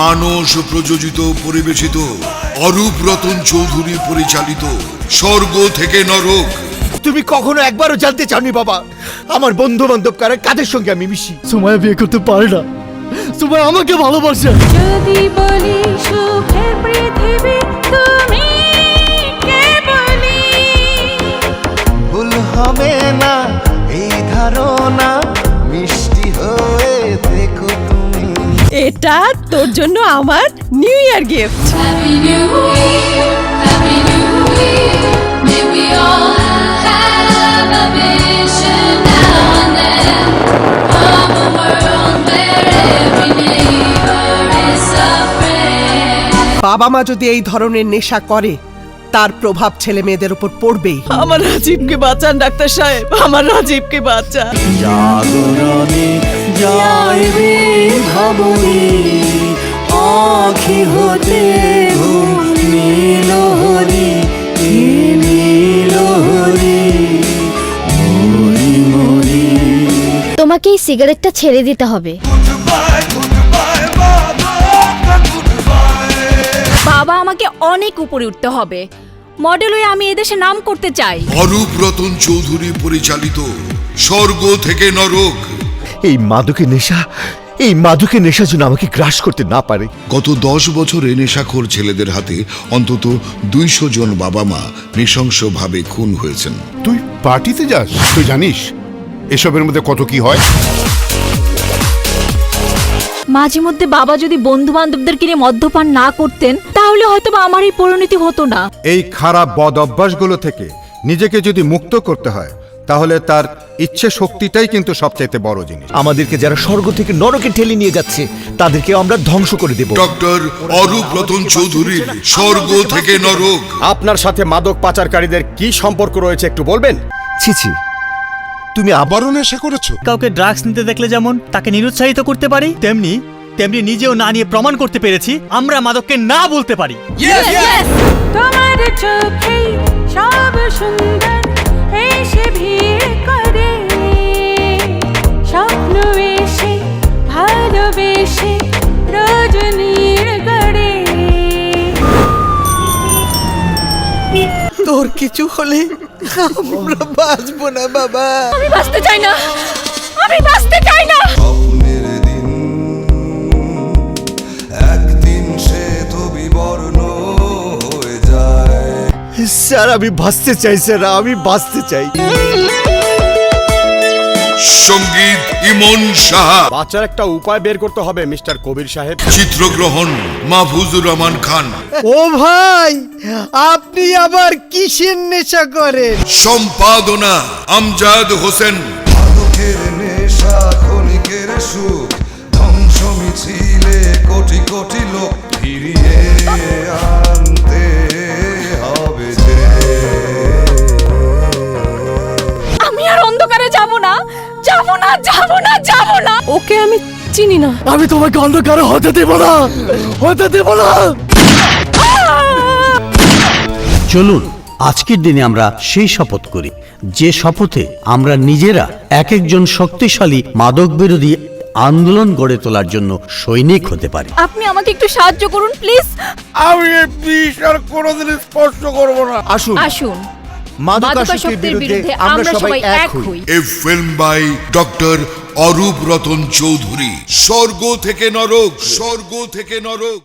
মানস প্রযোজিত পরিবেশিত অরূপ রতন চৌধুরী পরিচালিত স্বর্গ থেকে নরক। তুমি কখনো একবারও জানতে চাওনি বাবা আমার বন্ধু বান্ধব কাদের সঙ্গে আমি মিশি। সময় বিয়ে করতে পারে না, সময় আমাকে ভালোবাসে। যদি বলি সুখের পৃথিবী তুমি কে বলি, ভুল হবে না এই ধারণা, মিষ্টি হয়ে দেখো তুমি। এটা তোর জন্য আমার new year gift. Happy New Year, Happy New Year, may we all have a vision now and then of a world where every neighbor is a friend. বাবা মা যদি এই ধরনের নেশা করে তার প্রভাব ছেলে মেয়েদের উপর পড়বেই। আমার রাজীবকে বাঁচান ডাক্তার সাহেব, আমার রাজীবকে বাঁচান। জাগরণে যাইবে ভাবনি, আখি হতে ঘুম নীল হরি, নীল হরি, মরি মরি। তোমাকে এই সিগারেটটা ছেড়ে দিতে হবে। বাবা আমাকে অনেক উপরে উঠতে হবে, মডেল হয়ে আমি এদেশে নাম করতে চাই। অরূপ রতন চৌধুরী পরিচালিত স্বর্গ থেকে নরক। এই মাদকের নেশা যেন আমাকে গ্রাস করতে না পারে। গত 10 বছরে নেশাখোর ছেলেদের হাতে অন্তত 200 জন বাবা মা নৃশংসভাবে খুন হয়েছেন। তুই পার্টিতে যাস, তুই জানিস এসবের মধ্যে কত কি হয়। মাঝে মধ্যে বাবা যদি বন্ধু বান্ধবদের কিনে মদ্যপান না করতেন তাহলে হয়তো আমার এই পরিণতি হতো না। এই খারাপ বদ অভ্যাসগুলো থেকে নিজেকে যদি মুক্ত করতে হয় তাহলে তার ইচ্ছে শক্তিটাই কিন্তু সবচাইতে বড় জিনিস। আমাদেরকে যারা স্বর্গ থেকে নরকে ঠেলে নিয়ে যাচ্ছে তাদেরকে আমরা ধ্বংস করে দেব। ডক্টর অরূপ রতন চৌধুরীর স্বর্গ থেকে নরক। আপনার সাথে মাদক পাচারকারীদের কি সম্পর্ক রয়েছে একটু বলবেন? ছি তুমি আবারও নেশা করেছো? কাউকে ড্রাগস নিতে দেখলে যেমন তাকে নিরুৎসাহিত করতে পারি, তেমনি নিজেও না নিয়ে প্রমাণ করতে পেরেছি আমরা মাদককে না বলতে পারি। তোমার চোখে সব সুন্দর এসে ভিড় করে, স্বপ্ন এসে ভালোবেসে রজনীর গড়ে। তোর কিছু হলে আমরা বাঁচবো না বাবা। আমি বাঁচতে চাই না, আমি বাঁচতে চাই না। স্বপ্নের দিন একদিন সে তো বিবর্ণ হয়ে যায়। স্যার আমি বাঁচতে চাই, স্যার আমি বাঁচতে চাই। সঙ্গীত ইমন সাহা। বাচ্চার একটা উপায় বের করতে হবে মিস্টার কবির সাহেব। চিত্রগ্রহণ মাহফুজুর রহমান খান। ও ভাই, আপনি আবার কিসের নেশা করেন? সম্পাদনা আমজাদ হোসেন। মাদকের নেশা ক্ষণিকের সুখ, ধ্বংস মিছিলে কোটি কোটি লোক ফিরিয়ে আনতে হবে যে। আমি আর অন্ধকারে যাব না, যাব না, যাব না, যাব না। ওকে আমি চিনি না। আমি তোমাকে অন্ধকারে হতে দেব না, হতে দেব না। চলুন আজকের দিনে আমরা সেই শপথ করি যে শপথে আমরা নিজেরা এক একজন শক্তিশালী মাদক বিরোধী আন্দোলন গড়ে তোলার জন্য সৈনিক হতে পারি। আপনি আমাকে একটু সাহায্য করুন প্লিজ। আমি এই বিষ আর কোনোদিন স্পর্শ করব না। আসুন আসুন, মাদকাসক্তির বিরুদ্ধে আমরা সবাই এক হই। A film by doctor Arup Ratan Chowdhury. স্বর্গ থেকে নরক, স্বর্গ থেকে নরক।